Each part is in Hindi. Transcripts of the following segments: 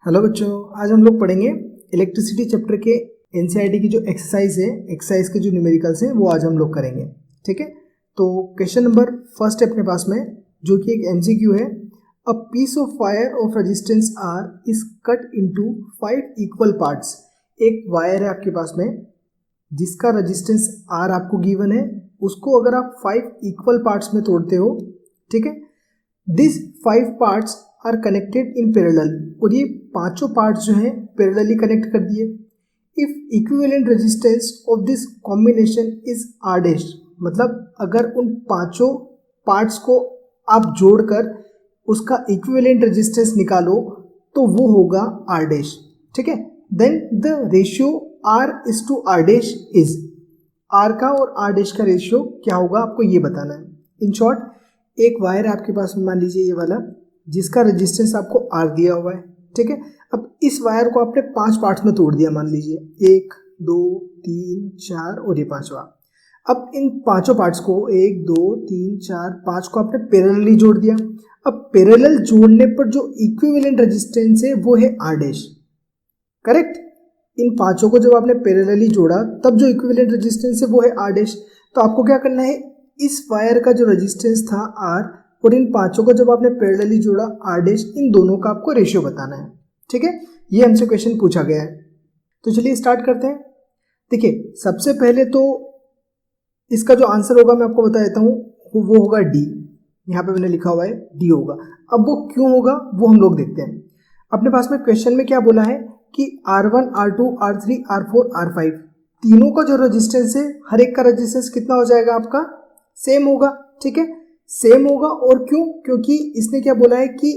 हेलो बच्चों, आज हम लोग पढ़ेंगे इलेक्ट्रिसिटी चैप्टर के एनसीईआरटी की जो एक्सरसाइज है, एक्सरसाइज के जो न्यूमेरिकल्स हैं वो आज हम लोग करेंगे। ठीक है, तो क्वेश्चन नंबर फर्स्ट है अपने पास में, जो कि एक एमसीक्यू है। A piece of wire of resistance r is cut into 5 equal parts. एक वायर है आपके पास में जिसका रेजिस्टेंस आर आपको गिवन है, उसको अगर आप 5 इक्वल पार्ट्स में तोड़ते हो, ठीक है, this 5 parts are connected in parallel, और ये पांचों पार्ट्स जो हैं पैरेलली कनेक्ट कर दिए। If equivalent resistance of this combination is r dash, मतलब अगर उन पांचों पार्ट्स को आप जोड़कर उसका इक्विवेलेंट रेजिस्टेंस निकालो तो वो होगा आर डैश। ठीक है, then the ratio r is to r dash is, r का और आर डैश का रेशियो क्या होगा आपको ये बताना है। इन शॉर्ट, एक वायर है आपके पास में, मान लीजिए ये वाला, जिसका रेजिस्टेंस आपको आर दिया हुआ है। ठीक है, अब इस वायर को आपने 5 पार्ट्स में तोड़ दिया, मान लीजिए 1 2 3 4 और ये पांचवा। अब इन पांचों पार्ट्स को 1 2 3 4 5 को आपने पैरेलली जोड़ दिया। अब पैरेलल जोड़ने पर जो इक्विवेलेंट रेजिस्टेंस है वो है आर डैश। करेक्ट, इन पांचों को जब आपने पैरेलली जोड़ा तब जो इक्विवेलेंट रेजिस्टेंस है वो है आर डैश। तो आपको क्या करना है, इस वायर का जो रेजिस्टेंस था आर और इन पांचों को जब आपने पैरेलली जोड़ा आर डैश, इन दोनों का आपको रेशियो बताना है। ठीक है, ये हमसे क्वेश्चन पूछा गया है। तो चलिए स्टार्ट करते हैं। देखिए, सबसे पहले तो इसका जो आंसर होगा मैं आपको बता देता हूँ, वो होगा डी। यहाँ पे मैंने लिखा हुआ है डी होगा। अब वो क्यों होगा वो हम लोग देखते हैं। अपने पास में क्वेश्चन में क्या बोला है कि R1 R2 R3 R4 R5 तीनों का जो रेजिस्टेंस है, हर एक का रेजिस्टेंस कितना हो जाएगा आपका, सेम होगा। ठीक है, सेम होगा। और क्यों, क्योंकि इसने क्या बोला है कि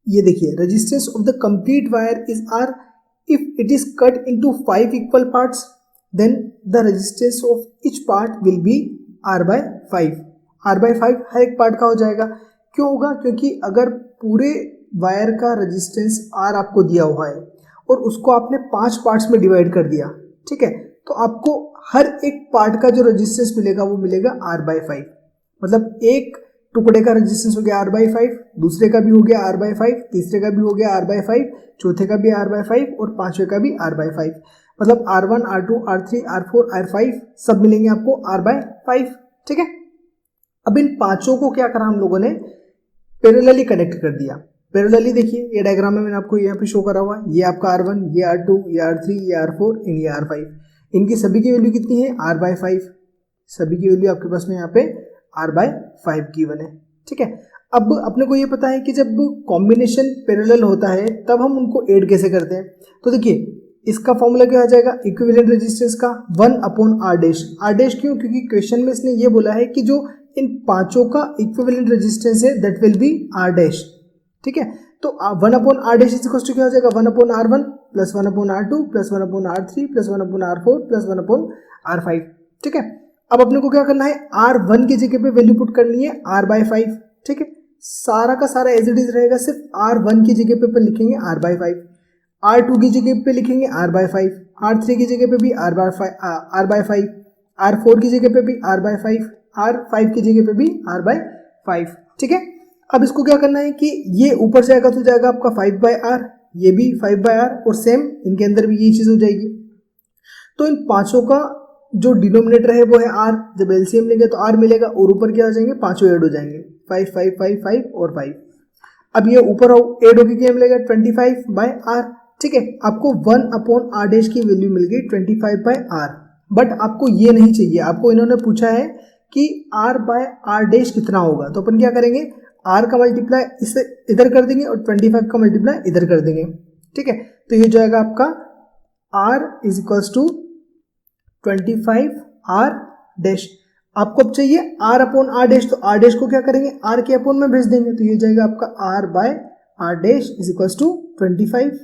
ये देखिए, resistance of the complete wire is r if it is cut into 5 equal parts, then the resistance of each part will be r by 5। R by 5 हर एक पार्ट का हो जाएगा। क्यों होगा, क्योंकि अगर पूरे वायर का रेजिस्टेंस आर आपको दिया हुआ है और उसको आपने 5 पार्ट्स में डिवाइड कर दिया, ठीक है, तो आपको हर एक पार्ट का जो रेजिस्टेंस मिलेगा वो मिलेगा आर बाय 5। मतलब एक टुकड़े का रेजिस्टेंस हो गया आर बाई 5, दूसरे का भी हो गया आर बाई 5, तीसरे का भी हो गया आर बाई 5, चौथे का भी आर बाई 5 और पांचवे का भी आर बाई 5। मतलब R1 R2 R3 R4 R5 सब मिलेंगे आपको आर बाई 5। ठीक है, अब इन पांचों को क्या करा हम लोगों ने, पैरेलली कनेक्ट कर दिया। पैरेलली देखिए, ये डायग्राम में मैंने आपको यहाँ पे शो करा हुआ है, ये आपका R1, ये R2, ये R3, ये R4 एंड ये R5। इनकी सभी की वैल्यू कितनी है, आर बाई 5। सभी की वैल्यू आपके पास में यहाँ पे आर बाय 5 गिवन है। ठीक है, अब अपने को ये पता है कि जब कॉम्बिनेशन पैरेलल होता है तब हम उनको ऐड कैसे करते हैं। तो देखिए, इसका फॉर्मूला क्या आ जाएगा, इक्विवेलेंट रेजिस्टेंस का 1 upon r dash. R dash क्यों, क्योंकि क्वेश्चन में इसने ये बोला है कि जो इन पांचों का इक्विवेलेंट रेजिस्टेंस है that will be r dash. ठीक है, तो 1 upon r dash is equal to क्या हो जाएगा, 1 upon R1 plus 1 upon R2 plus 1 upon R3 plus 1 upon R4 plus 1 upon R5। ठीक है, अब अपने को क्या करना है, R1 की जगह पे वैल्यू पुट करनी है आर बाई 5। ठीक है, सारा का सारा एज इट इज रहेगा, सिर्फ R1 की जगह पे लिखेंगे आर बाई 5, R2 की जगह पे लिखेंगे आर बाई 5, R3 की जगह पे भी आर बाई 5, R4 की जगह पे भी आर बाई 5, R5 की जगह पे भी आर बाई 5। ठीक है, अब इसको क्या करना है कि ये ऊपर जाएगा तो जाएगा आपका 5 बाई आर, ये भी 5 बाई आर, और सेम इनके अंदर भी यही चीज हो जाएगी। तो इन पांचों का जो डिनोमिनेटर है वो है आर, जब एलसीएम लेंगे तो आर मिलेगा और ऊपर क्या हो जाएंगे, पांचों ऐड हो जाएंगे, 5 5 5 5 और 5। अब ये ऊपर ऐड होकर क्या मिलेगा, 25 बाय आर। ठीक है, आपको 1 अपॉन आर डैश की वैल्यू मिल गई 25 बाय आर। बट आपको ये नहीं चाहिए, आपको इन्होंने पूछा है कि आर बाय आर डैश कितना होगा। तो अपन क्या करेंगे, आर का मल्टीप्लाई इसे इधर कर देंगे और 25 का मल्टीप्लाई इधर कर देंगे। ठीक है, तो ये जाएगा आपका r is equals to 25 r dash. आपको अब चाहिए आर अपॉन आर डैश, तो आर डैश को क्या करेंगे, आर के अपॉन में भेज देंगे, तो ये जाएगा आपका r by r dash is equals to 25।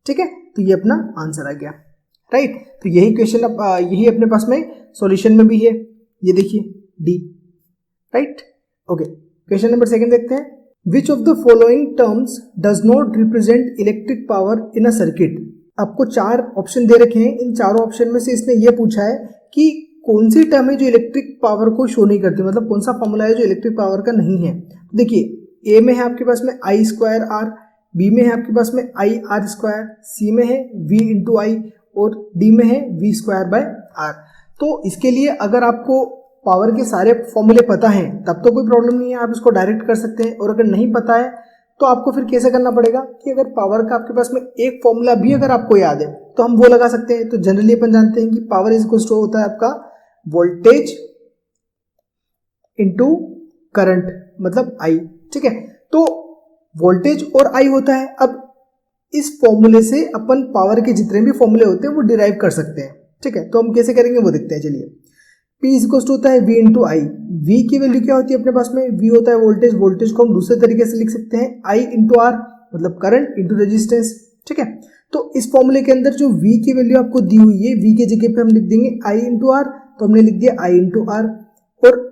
ठीक है, तो ये अपना आंसर आ गया। राइट, तो यही क्वेश्चन यही अपने पास में सॉल्यूशन में भी है, ये देखिए D. Right, okay, question number 2 देखते हैं। Which of the following terms does not represent electric power in a circuit. आपको 4 ऑप्शन दे रखे हैं, इन चारों ऑप्शन में से इसने ये पूछा है कि कौन सी टर्म है जो इलेक्ट्रिक पावर को शो नहीं करती, मतलब कौन सा फॉर्मूला है जो इलेक्ट्रिक पावर का नहीं है। देखिए, ए में है आपके पास में I स्क्वायर आर, बी में है आपके पास में आई आर स्क्वायर, सी में है वी इंटू आई और डी में है वी स्क्वायर बाय आर। तो इसके लिए अगर आपको पावर के सारे फॉर्मूले पता हैं तब तो कोई प्रॉब्लम नहीं है, आप इसको डायरेक्ट कर सकते हैं। और अगर नहीं पता है तो आपको फिर कैसे करना पड़ेगा कि अगर पावर का आपके पास में एक फॉर्मूला भी अगर आपको याद है तो हम वो लगा सकते हैं। तो जनरली अपन जानते हैं कि पावर इज इक्वल टू होता है आपका वोल्टेज इंटू करंट मतलब आई, ठीक है। तो वोल्टेज और आई होता है। अब इस फॉर्मूले से अपन पावर के जितने भी फॉर्मूले होते हैं वो डिराइव कर सकते हैं, ठीक है। तो हम कैसे करेंगे वो देखते हैं। चलिए, P इज इक्वल टू होता है V इंटू आई। V की वैल्यू क्या होती है अपने पास में, V होता है वोल्टेज, वोल्टेज को हम दूसरे तरीके से लिख सकते हैं I इंटू आर मतलब करंट इंटू रेजिस्टेंस, ठीक है। तो इस फॉर्मूले के अंदर जो V की वैल्यू आपको दी हुई है, V की जगह पे हम लिख देंगे I इंटू आर, तो हमने लिख दिया I इंटू आर और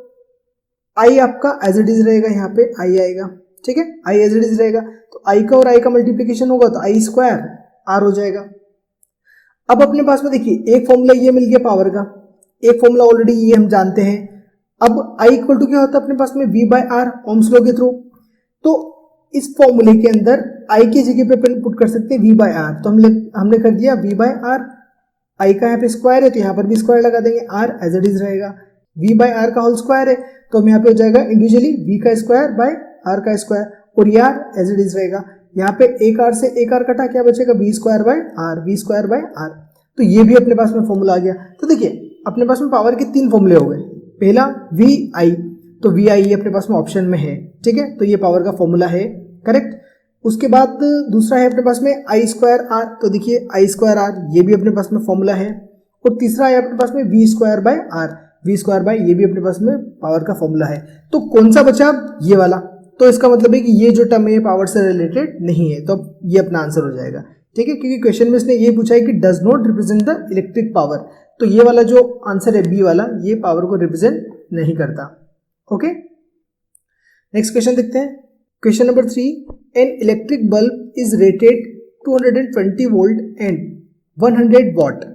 I आपका एज इट इज रहेगा, यहाँ पे I आएगा, ठीक है। I एज इट इज रहेगा तो I का और I का मल्टीप्लीकेशन होगा तो I स्क्वायर R हो जाएगा। अब अपने पास में देखिए एक फॉर्मूला ये मिल गया पावर का, एक फॉर्मूला ऑलरेडी ये हम जानते हैं। अब I इक्वल टू क्या होता है अपने पास में V by r Ohm's law के थ्रू। तो इस फॉर्मूले के अंदर I की जगह पे पुट कर सकते हैं V बाय आर, तो हमने कर दिया V बाय आर। I का यहाँ पे स्क्वायर है तो यहाँ पर भी स्क्वायर लगा देंगे, R एज इट इज रहेगा। V बाय आर का होल स्क्वायर है तो हम यहाँ पे हो जाएगा इंडिविजुअली V का स्क्वायर बाय R का स्क्वायर और ये R एज इट इज रहेगा। यहाँ पे एक R से एक R कटा, क्या बचेगा V square by r, V square by r. तो ये भी अपने पास में फॉर्मूला आ गया। तो देखिए अपने पास में पावर के तीन फॉर्मूले हो गए। पहला वी आई, तो वी आई अपने पास में ऑप्शन में है, ठीक है, तो ये पावर का फॉर्मूला है, करेक्ट। उसके बाद दूसरा है अपने पास में आई स्क्वायर आर, तो देखिए आई स्क्वायर आर ये भी अपने पास में फॉर्मूला है। और तीसरा है अपने पास में V square by r, V square by ये भी अपने पास में पावर का फॉर्मूला है। तो कौन सा बचा, ये वाला। तो इसका मतलब है कि ये जो टर्म है पावर से रिलेटेड नहीं है, तो अब ये अपना आंसर हो जाएगा, ठीक है, क्योंकि क्वेश्चन में इसने ये पूछा है कि does not represent the electric power. तो ये वाला जो आंसर है बी वाला, ये पावर को रिप्रेजेंट नहीं करता। ओके, नेक्स्ट क्वेश्चन देखते हैं। Question number 3, an electric bulb is rated 220 volt and 100 watt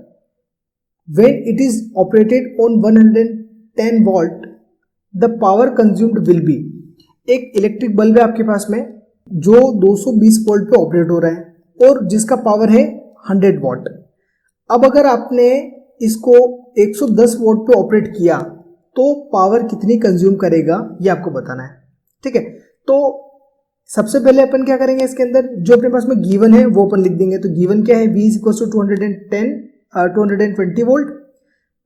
when it is operated on 110 watt the power consumed will be। एक इलेक्ट्रिक बल्ब है आपके पास में जो 220 वोल्ट पे ऑपरेट हो रहा है और जिसका पावर है 100 वॉट। अब अगर आपने इसको 110 वोल्ट पे ऑपरेट किया तो पावर कितनी कंज्यूम करेगा ये आपको बताना है, ठीक है। तो सबसे पहले अपन क्या करेंगे, इसके अंदर जो अपने पास में गिवन है वो अपन लिख देंगे। तो गिवन क्या है, V is equal to 220 volt,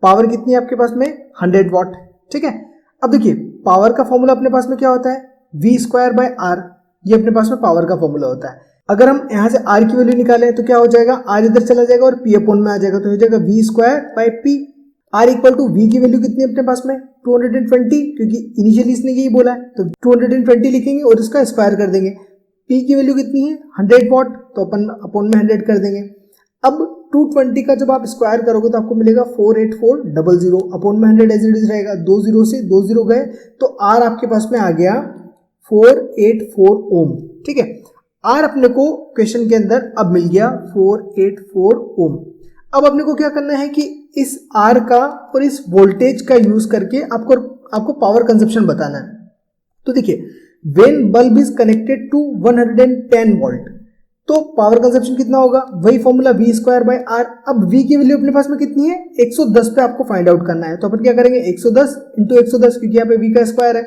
power कितनी है आपके पास में 100 वॉट, ठीक है। अब देखिए पावर का फॉर्मूला अपने पास में क्या होता है, V स्क्वायर बाय आर, ये अपने पास में पावर का फॉर्मूला होता है। अगर हम यहाँ से R की वैल्यू निकालें तो क्या हो जाएगा, R इधर चला जाएगा और P अपॉन में आ जाएगा, तो हो जाएगा V square by P। R equal to V की वैल्यू कितनी है अपने पास में 220, क्योंकि इनिशियली इसने यही बोला है, तो 220 लिखेंगे और इसका स्क्वायर कर देंगे। P की वैल्यू कितनी है 100 वॉट, तो अपन अपॉन में 100 कर देंगे। अब 220 का जब आप स्क्वायर करोगे तो आपको मिलेगा 48400, अपॉन में 100 एज इट इज रहेगा, 2 0 से 2 0 गए तो R आपके पास में आ गया 484 ओम, ठीक है। R अपने को क्वेश्चन के अंदर अब मिल गया 484 ओम। अब अपने को क्या करना है कि इस R का और इस वोल्टेज का यूज करके आपको पावर कंजप्शन बताना है। तो देखिए when bulb is connected to 110 volt तो पावर कंजप्शन कितना होगा, वही formula V square by r. अब V की वैल्यू अपने पास में कितनी है 110 पे आपको फाइंड आउट करना है, तो अपन क्या करेंगे 110 इंटू 110, क्योंकि यहाँ पे V का स्क्वायर है,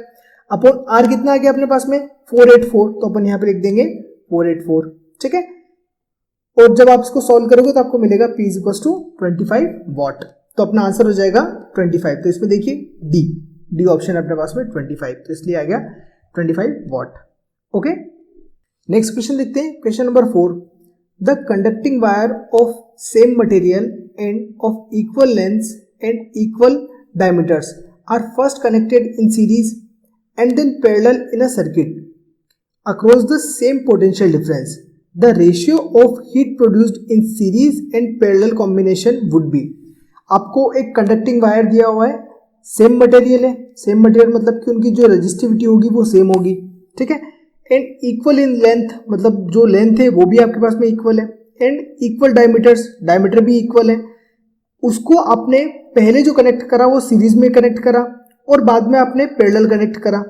अपॉन R कितना आ गया अपने पास में 484, तो अपन यहाँ पे लिख देंगे 484, ठीक है। और जब आप इसको सॉल्व करोगे तो आपको मिलेगा P is equal to 25 watt, तो अपना आंसर हो जाएगा 25। तो इसमें देखिए डी ऑप्शन अपने पास में 25, तो इसलिए आ गया 25 वॉट। ओके, नेक्स्ट क्वेश्चन देखते हैं। Question number 4, the conducting wire of same material and of equal lengths and equal diameters are first connected in series and then parallel in a circuit across the same potential difference. The ratio of heat produced in series and parallel combination would be। आपको एक कंडक्टिंग वायर दिया हुआ है, सेम मटेरियल है, सेम मटेरियल मतलब कि उनकी जो रेजिस्टिविटी होगी वो सेम होगी, ठीक है। एंड इक्वल इन लेंथ मतलब जो लेंथ है वो भी आपके पास में इक्वल है, एंड इक्वल डायमीटर्स, डायमीटर भी इक्वल है। उसको आपने पहले जो कनेक्ट करा वो सीरीज में कनेक्ट करा और बाद में आपने पैरेलल कनेक्ट करा।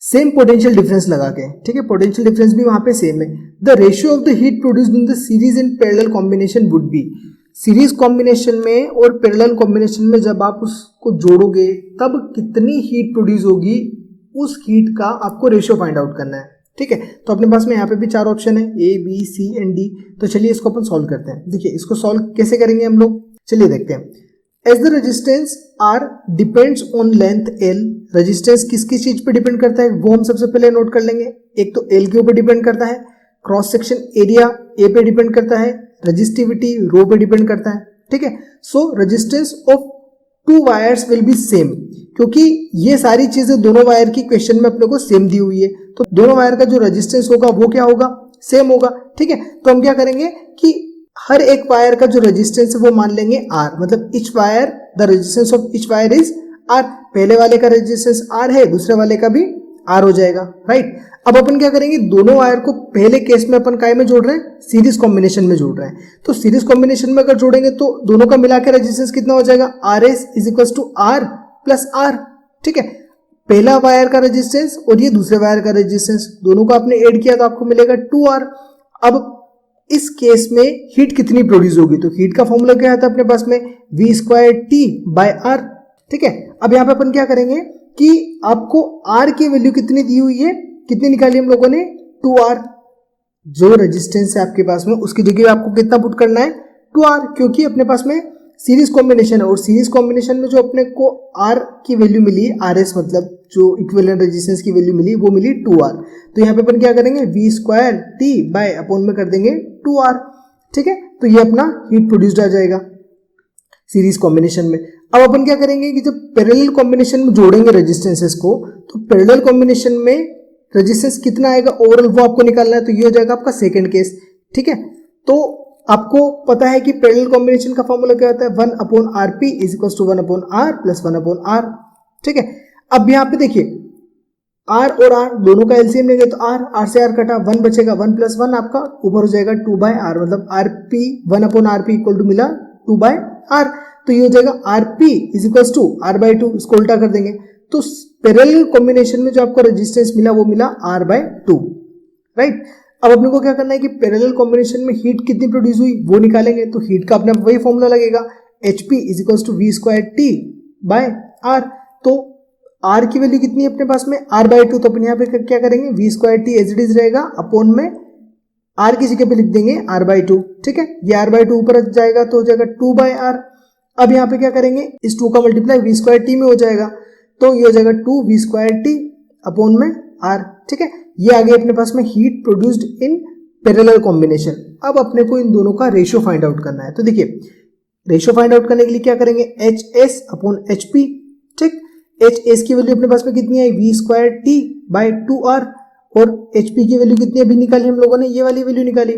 सेम पोटेंशियल डिफरेंस लगा के, ठीक है, पोटेंशियल डिफरेंस भी वहां पे सेम है। The ratio of the heat produced in the series and parallel combination would be, series combination में और पैरेलल कॉम्बिनेशन में जब आप उसको जोड़ोगे तब कितनी हीट प्रोड्यूस होगी, उस हीट का आपको रेशियो फाइंड आउट करना है, ठीक है। तो अपने पास में यहाँ पे भी 4 ऑप्शन है, A B C and D. तो चलिए इसको अपन सॉल्व करते हैं। देखिए इसको सॉल्व कैसे करेंगे हम लोग, चलिए देखते हैं। As the resistance r depends on length l, resistance किस किस चीज पे डिपेंड करता है वो हम सबसे पहले नोट कर लेंगे। एक तो एल के ऊपर डिपेंड करता है, क्रॉस सेक्शन एरिया ए पे डिपेंड करता है, रेजिस्टिविटी रो पे डिपेंड करता है, ठीक है। सो resistance of 2 wires will be same, क्योंकि ये सारी चीजें दोनों वायर की क्वेश्चन में अपने को सेम दी हुई है, तो दोनों वायर का जो रेजिस्टेंस होगा वो क्या होगा, सेम होगा, ठीक है। तो हम क्या करेंगे कि हर एक वायर का जो रेजिस्टेंस है वो मान लेंगे R, मतलब each wire, the resistance of each wire is R। पहले वाले का रेजिस्टेंस R है, दूसरे वाले का भी R हो जाएगा, राइट। अब अपन क्या करेंगे, दोनों वायर को पहले केस में अपन काय में जोड़ रहे हैं, सीरीज कॉम्बिनेशन में जोड़ रहे हैं। तो सीरीज कॉम्बिनेशन में अगर जोड़ेंगे तो दोनों का मिलाकर रेजिस्टेंस कितना हो जाएगा, RS is equal to R plus R, ठीक है। पहला वायर का रेजिस्टेंस और ये दूसरे वायर का रेजिस्टेंस, दोनों को आपने ऐड किया तो आपको मिलेगा 2R। अब इस केस में हीट कितनी प्रोड्यूस होगी, तो हीट का फॉर्मूला क्या आता है अपने पास में, V²T/R, ठीक है। अब यहाँ पे अपन क्या करेंगे कि आपको R की वैल्यू कितनी दी हुई है, कितनी निकाली हम लोगों ने, 2R। जो रेजिस्टेंस है आपके पास में उसकी जगह आपको कितना पुट करना है, 2R, क्योंकि अपने पास में सीरीज कॉम्बिनेशन है और सीरीज कॉम्बिनेशन में जो अपने को R की वैल्यू मिली, RS मतलब जो इक्विवेलेंट रेजिस्टेंस की वैल्यू मिली वो मिली 2R। तो यहाँ पे अपन क्या करेंगे, V²T/अपॉन में कर देंगे 2R, ठीक है। तो ये अपना हीट प्रोड्यूस्ड आ जाएगा सीरीज कॉम्बिनेशन में। अब अपन क्या करेंगे कि जब पैरेलल कॉम्बिनेशन में जोड़ेंगे रेजिस्टेंसेस को, तो पैरेलल कॉम्बिनेशन में रेजिस्टेंस कितना आएगा ओवरऑल वो आपको निकालना है। तो ये हो जाएगा आपका सेकंड केस, ठीक है। तो आपको पता है कि पैरेलल कॉम्बिनेशन का फॉर्मूला क्या होता है, 1/RP is equal to 1/R plus 1/R, ठीक है। अब यहाँ पे देखिए R और R दोनों का एलसीएम लेंगे तो R से R कटा, 1 बचेगा, 1 प्लस 1 आपका ऊपर हो जाएगा 2/R, मतलब RP 1/RP इक्वल टू मिला 2/R। तो ये हो जाएगा RP is equal to R/2, इसको उल्टा कर देंगे तो पैरेलल कॉम्बिनेशन में जो आपको रेजिस्टेंस मिला वो मिला R/2, राइट। अब अपने को क्या करना है कि पैरेलल कॉम्बिनेशन में हीट कितनी प्रोड्यूस हुई वो निकालेंगे। तो हीट का अपने वही फॉर्मूला लगेगा, HP is equal to V²T/R। तो R की वैल्यू कितनी है अपने पास में, R/2, तो अपन यहाँ पे क्या करेंगे, V²T एज इट इज रहेगा, अपॉन में R की जगह पे लिख देंगे R/2, ठीक है। ये R/2 ऊपर जाएगा तो हो जाएगा 2/R। अब यहाँ पे क्या करेंगे, इस 2 का मल्टीप्लाई V²T में हो जाएगा, तो ये हो जाएगा 2V²T अपॉन में R, ठीक है। ये आ गई अपने पास में heat produced in parallel combination. अब अपने को इन दोनों का रेशियो फाइंड आउट करना है। तो देखिए रेशियो फाइंड आउट करने के लिए क्या करेंगे, HS/HP, ठीक। HS की वैल्यू अपने पास में कितनी आई, V²T/2R, और HP की वैल्यू कितनी अभी निकाली हम लोगों ने, ये वाली वैल्यू निकाली,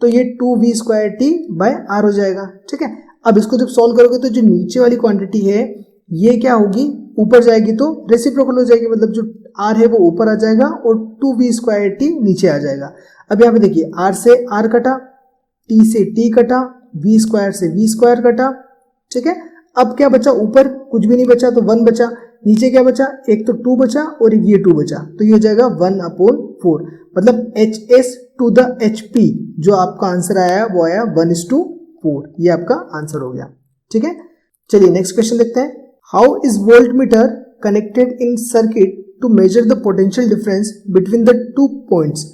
तो ये 2V²T/R हो जाएगा, ठीक है। अब इसको जब सॉल्व करोगे तो जो नीचे वाली क्वांटिटी है ये क्या होगी, ऊपर जाएगी तो रेसिप्रोकल हो जाएगी, मतलब जो R है वो ऊपर आ जाएगा और 2V²T नीचे आ जाएगा। अब यहाँ पे देखिए R से R कटा, T से T कटा, V² से V² कटा, ठीक है। अब क्या बचा, ऊपर कुछ भी नहीं बचा तो 1 बचा, नीचे क्या बचा, एक तो 2 बचा और एक ये 2 बचा, तो ये हो जाएगा 1/4, मतलब HS to the HP जो आपका आंसर आया वो आया 1:4, ये आपका आंसर हो गया, ठीक है। चलिए नेक्स्ट क्वेश्चन देखते हैं। How is voltmeter connected in circuit to measure the potential difference between the 2 points.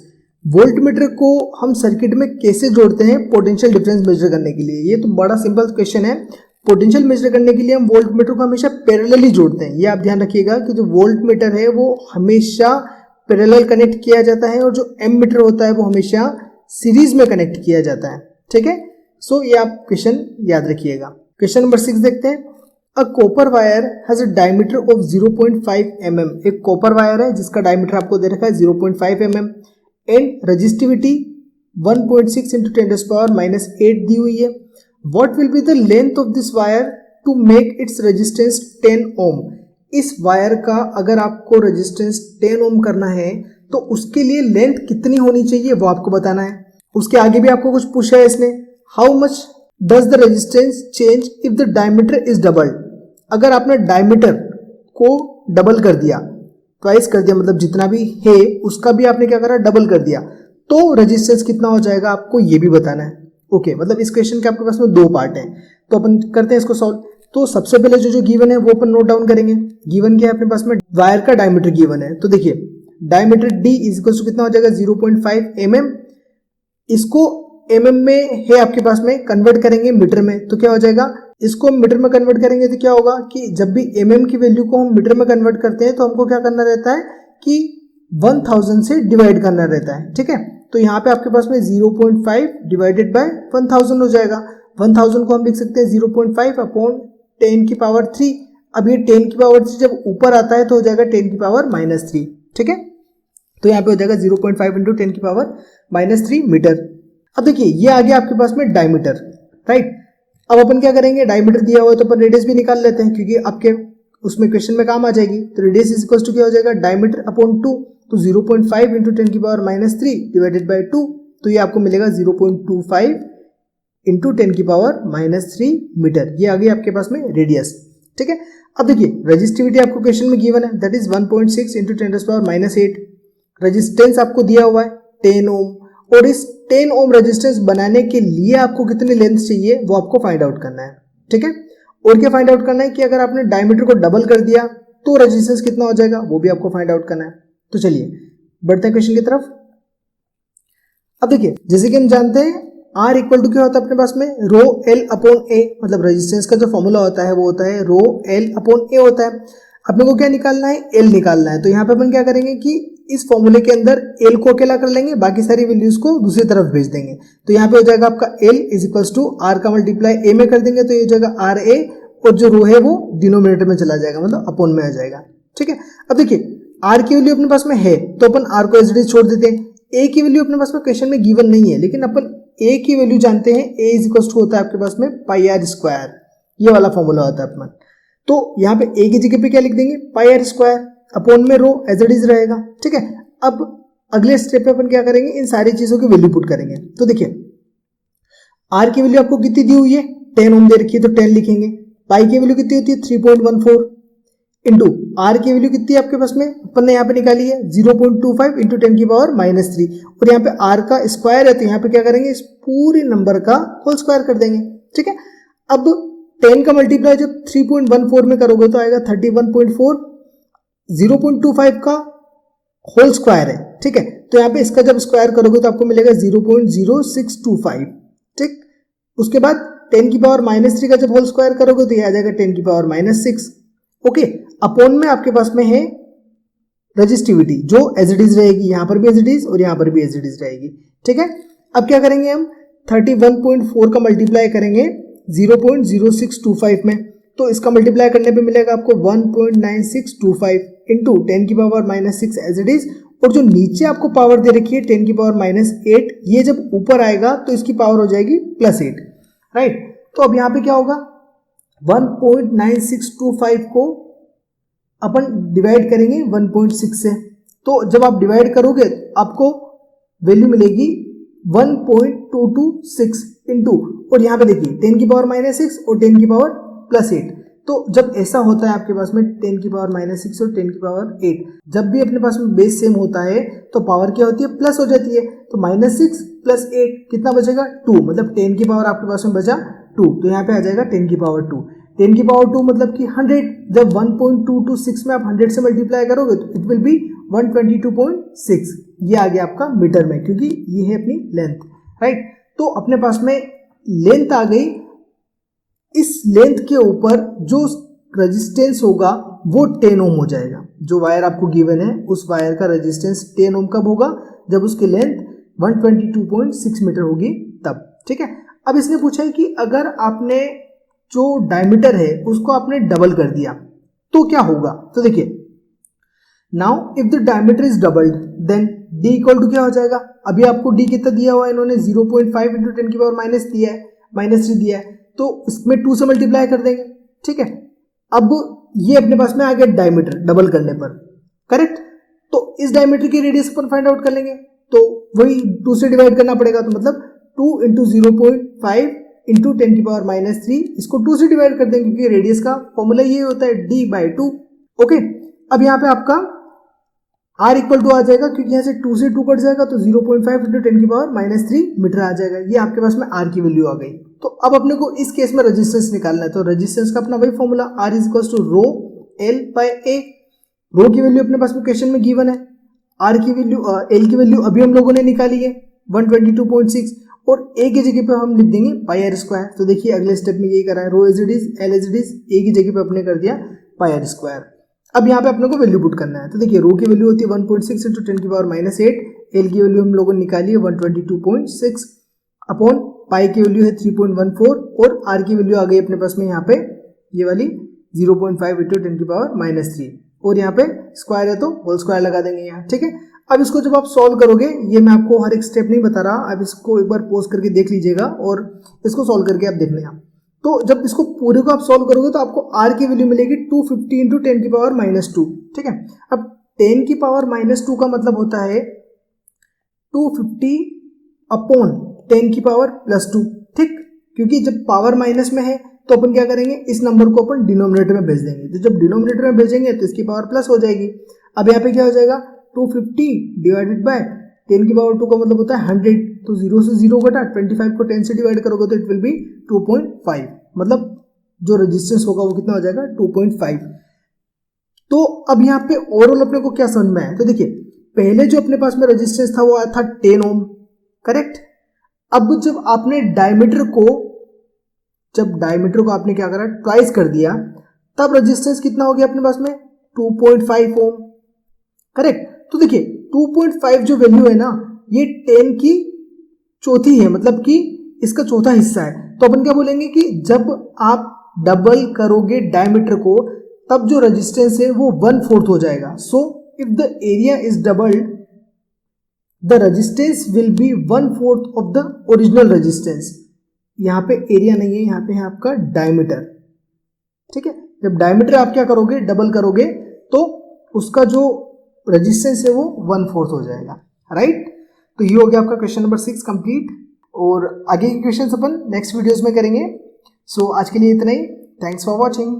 Voltmeter को हम सर्किट में कैसे जोड़ते हैं पोटेंशियल डिफरेंस मेजर करने के लिए, ये तो बड़ा सिंपल क्वेश्चन है। पोटेंशियल मेजर करने के लिए हम वोल्टमीटर को हमेशा पैरेलली जोड़ते हैं, ये आप ध्यान रखिएगा कि जो वोल्टमीटर है वो हमेशा पैरेलल कनेक्ट किया जाता है और जो एमीटर होता है वो हमेशा सीरीज में कनेक्ट किया जाता है, ठीक है। सो ये आप क्वेश्चन याद रखिएगा। क्वेश्चन नंबर 6 देखते हैं। A copper wire has a diameter of 0.5 mm, एक कॉपर वायर है जिसका डायमीटर आपको दे रखा है 0.5 mm एंड रेजिस्टिविटी 1.6 × 10⁻⁻8 दी हुई है। What will be the length of this wire to make its resistance 10 ohm? इस वायर का अगर आपको रेजिस्टेंस 10 ओम करना है तो उसके लिए लेंथ कितनी होनी चाहिए वो आपको बताना है। उसके आगे भी आपको कुछ पूछा है इसने, how much does the resistance change if the diameter is doubled. अगर आपने डायमीटर को डबल कर दिया ट्वाइस कर दिया, मतलब जितना भी है उसका भी आपने क्या करा, डबल कर दिया, तो रेजिस्टेंस कितना हो जाएगा आपको ये भी बताना है। ओके, मतलब इस क्वेश्चन के आपके पास में दो पार्ट हैं, तो अपन करते हैं इसको सॉल्व। तो सबसे पहले जो गिवन है वो अपन नोट डाउन करेंगे। गिवन क्या है अपने पास में, वायर का डायमीटर गिवन है। तो देखिए diameter D is equal to कितना हो जाएगा 0.5 mm। इसको mm में है आपके पास में, कन्वर्ट करेंगे मीटर में तो क्या हो जाएगा, इसको मीटर में कन्वर्ट करेंगे तो क्या होगा कि जब भी mm की वैल्यू को हम मीटर में कन्वर्ट करते हैं तो हमको क्या करना रहता है कि 1000 से डिवाइड करना रहता है, ठीक है। तो यहाँ पे आपके पास में 0.5 डिवाइडेड बाय 1000 हो जाएगा। 1000 को हम लिख सकते हैं 0.5 अपॉन 10 की पावर 3। अब ये 10 की पावर 3 जब ऊपर आता है तो हो जाएगा 10 की पावर -3, ठीक है। तो यहाँ पे हो जाएगा 0.5 इंटू 10 की पावर -3 मीटर। अब देखिए ये आ गया आपके पास में डायमीटर, राइट। अब अपन क्या करेंगे, डायमीटर दिया हुआ है तो अपन रेडियस भी निकाल लेते हैं क्योंकि आपके उसमें क्वेश्चन में काम आ जाएगी। तो रेडियस इज इक्वल टू क्या हो जाएगा, डायमीटर अपॉन 2, तो 0.5 इंटू 10 की पावर -3 डिवाइडेड बाई 2, तो ये आपको मिलेगा 0.25 इंटू 10 की पावर -3 मीटर। ये आ गई आपके पास में रेडियस, ठीक है। अब देखिए रेजिस्टिविटी आपको क्वेश्चन में गिवन है, दैट इज 1.6 इंटू 10⁻⁸। रेजिस्टेंस आपको दिया हुआ है 10 ओम, और इस 10 ओम रेजिस्टेंस बनाने के लिए आपको कितनी लेंथ चाहिए वो आपको फाइंड आउट करना है, ठीक है। और क्या फाइंड आउट करना है कि अगर आपने डायमीटर को डबल कर दिया तो रेजिस्टेंस कितना हो जाएगा वो भी आपको फाइंड आउट करना है। तो चलिए बढ़ते हैं क्वेश्चन की तरफ। अब देखिए जैसे कि हम जानते हैं R इक्वल टू क्या होता है अपने पास में, रो L अपॉन A, मतलब रेजिस्टेंस का जो फॉर्मूला होता है वो होता है रो L अपॉन A होता है। अपने को क्या निकालना है, L निकालना है। तो यहाँ पे अपन क्या करेंगे कि इस फॉर्मूले के अंदर L को अकेला कर लेंगे, बाकी सारी वैल्यूज को दूसरी तरफ भेज देंगे। तो यहाँ पे हो जाएगा आपका L is equals to R का मल्टीप्लाई A में कर देंगे तो ये हो जाएगा RA, और जो रो है वो डिनोमिनेटर में चला जाएगा, मतलब अपॉन में आ जाएगा, ठीक है। अब देखिए R की वैल्यू अपने पास में है तो अपन R को एज इट इज छोड़ देते हैं। A की वैल्यू अपने पास में क्वेश्चन में गिवन नहीं है, लेकिन अपन A की वैल्यू जानते हैं, A इज इक्वल्स टू होता है आपके पास में पाई आर स्क्वायर, ये वाला फॉर्मूला होता है अपन। तो यहाँ पे A की जगह पे क्या लिख देंगे, पाई आर स्क्वायर, अपॉन में रो एज इट इज रहेगा, ठीक है। अब अगले स्टेप पे अपन क्या करेंगे, इन सारी चीजों की वैल्यू पुट करेंगे। तो देखिए R की वैल्यू आपको कितनी दी हुई है, 10 ओम दे रखी है तो 10 लिखेंगे। पाई की वैल्यू कितनी होती है 3.14 इंटू R की वैल्यू कितनी है आपके पास में, अपन ने यहाँ पे निकाली है 0.25 इंटू 10 की पावर -3, और यहाँ पे R का स्क्वायर है तो यहाँ पे क्या करेंगे, इस पूरे नंबर का होल स्क्वायर कर देंगे, ठीक है। अब 10 का मल्टीप्लाई जब 3.14 में करोगे तो आएगा 31.4, 0.25 का होल स्क्वायर है, ठीक है। तो यहाँ पे इसका जब स्क्वायर करोगे तो आपको मिलेगा 0.0625, ठीक। उसके बाद 10 की पावर -3 का जब होल स्क्वायर करोगे तो ये आ जाएगा 10 की पावर -6, ओके। अपॉन में आपके पास में है रेजिस्टिविटी जो एज इट इज रहेगी, यहां पर भी एज इट इज और यहां पर भी एज इट इज रहेगी, ठीक है। अब क्या करेंगे हम 31.4 का मल्टीप्लाई करेंगे 0.0625 में, तो इसका मल्टीप्लाई करने पे मिलेगा आपको 1.9625 इंटू 10 की पावर -6 एज इट इज, और जो नीचे आपको पावर दे रखी है 10 की पावर -8, ये जब ऊपर आएगा तो इसकी पावर हो जाएगी +8, राइट। तो अब यहाँ पे क्या होगा, 1.9625 को अपन डिवाइड करेंगे 1.6 से, तो जब आप डिवाइड करोगे आपको वैल्यू मिलेगी 1.226 इंटू, और यहाँ पे देखिए 10 की पावर -6 और 10 की पावर +8। तो जब ऐसा होता है आपके पास में 10 की पावर -6 और 10 की पावर 8, जब भी अपने पास में बेस सेम होता है तो पावर क्या होती है, प्लस हो जाती है। तो -6 + 8 कितना बचेगा, 2, मतलब 10 की पावर आपके पास में बचा 2, तो यहाँ पे आ जाएगा 10 की पावर 2। 10 की पावर 2 मतलब कि 100, जब 1.226 में आप 100 से मल्टीप्लाई करोगे तो इट विल बी 122.6, ये आ गया आपका मीटर में, क्योंकि ये है अपनी लेंथ, राइट। तो अपने पास में लेंथ आ गई, इस लेंथ के ऊपर जो रेजिस्टेंस होगा वो 10 ओम हो जाएगा। जो वायर आपको गिवन है उस वायर का रेजिस्टेंस 10 ओम कब होगा, जब उसकी लेंथ 122.6 मीटर होगी तब, ठीक है। अब इसने पूछा है कि अगर आपने जो डायमीटर है उसको आपने डबल कर दिया तो क्या होगा। तो देखिए now if the diameter is doubled then d equal to क्या हो जाएगा। अभी आपको d कितना दिया हुआ है, इन्होंने 0.5 इंटू 10 की पावर माइनस दिया है, -3 दिया है, तो इसमें 2 से मल्टीप्लाई कर देंगे, ठीक है। अब ये अपने पास में आ गया डायमीटर डबल करने पर, करेक्ट। तो इस डायमीटर की रेडियस अपन फाइंड आउट कर लेंगे, तो वही 2 से डिवाइड करना पड़ेगा, तो मतलब 2 इंटू 0.5 इंटू 10 की पावर -3, इसको 2 से डिवाइड कर देंगे क्योंकि रेडियस का फॉर्मूला ये होता है d/2, ओके। अब यहाँ पे आपका r इक्वल टू आ जाएगा, क्योंकि यहाँ से 2 से 2 कट जाएगा तो 0.5 इंटू 10 की पावर -3 मीटर आ जाएगा। ये आपके पास में r की वैल्यू आ गई। तो अब अपने को इस केस में रेजिस्टेंस निकालना है, तो रेजिस्टेंस का अपना वही formula r is equal to rho l by a। Rho की वैल्यू अपने पास में क्वेश्चन में गिवन है, r की वैल्यू l की वैल्यू अभी हम लोगों ने निकाली है 122.6, और a की जगह पे हम लिख देंगे पाई आर स्क्वायर। तो देखिए अगले स्टेप में यही करा है, row as it is, L as it is, a की जगह पे अपने कर दिया पाई आर स्क्वायर। अब यहाँ पे अपने को वैल्यू पुट करना है, तो देखिए रो की वैल्यू होती है 1.6 इंटू 10 की पावर -8, एल की वैल्यू हम लोगों ने निकाली है 122.6 अपॉन पाई की वैल्यू है 3.14, और आर की वैल्यू आ गई अपने पास में यहाँ पे ये वाली 0.5 इंटू 10 की पावर -3, और यहाँ पे स्क्वायर है तो होल स्क्वायर लगा देंगे यहाँ, ठीक है। अब इसको जब आप सॉल्व करोगे, ये मैं आपको हर एक स्टेप नहीं बता रहा, आप इसको एक बार पॉज करके देख लीजिएगा और इसको सॉल्व करके आप देख लेना। तो जब इसको पूरे को आप सॉल्व करोगे तो आपको r की वैल्यू मिलेगी 250 इंटू 10 की पावर -2, ठीक है। अब 10 की पावर -2 का मतलब होता है 250 अपॉन 10 की पावर +2, ठीक। क्योंकि जब पावर माइनस में है तो अपन क्या करेंगे, इस नंबर को अपन डिनोमिनेटर में भेज देंगे, तो जब डिनोमिनेटर में भेजेंगे तो इसकी पावर प्लस हो जाएगी। अब यहाँ पे क्या हो जाएगा, 250 डिवाइडेड बाय 10 की पावर 2 का मतलब होता है 100, तो 0 से 0 घटा, 25 को 10 से डिवाइड करोगे तो इट विल बी 2.5, मतलब जो रेजिस्टेंस होगा वो कितना हो जाएगा 2.5। तो अब यहाँ पे ओवरऑल अपने को क्या समझ में है, तो देखिए पहले जो अपने पास में रेजिस्टेंस था वो आया था 10 ओम, करेक्ट। अब जब आपने डायमीटर को आपने क्या करा, ट्वाइस कर दिया, तब रेजिस्टेंस कितना हो गया अपने पास में 2.5 ओम, करेक्ट। तो देखिए 2.5 जो वैल्यू है ना, ये 10 की चौथी है, मतलब कि इसका चौथा हिस्सा है। तो अपन क्या बोलेंगे कि जब आप डबल करोगे डायमीटर को, तब जो रेजिस्टेंस है वो 1/4 हो जाएगा। So if the area is doubled, the resistance will be 1/4 of the original resistance. यहाँ पे एरिया नहीं है, यहाँ पे है आपका डायमीटर, ठीक है। जब डायमीटर आप क्या करोगे, डबल करोगे, तो उसका जो रेजिस्टेंस है वो 1/4 हो जाएगा, राइट। तो ये हो गया आपका क्वेश्चन नंबर 6 कंप्लीट, और आगे के क्वेश्चन अपन नेक्स्ट वीडियोस में करेंगे। सो आज के लिए इतना ही, थैंक्स फॉर वॉचिंग।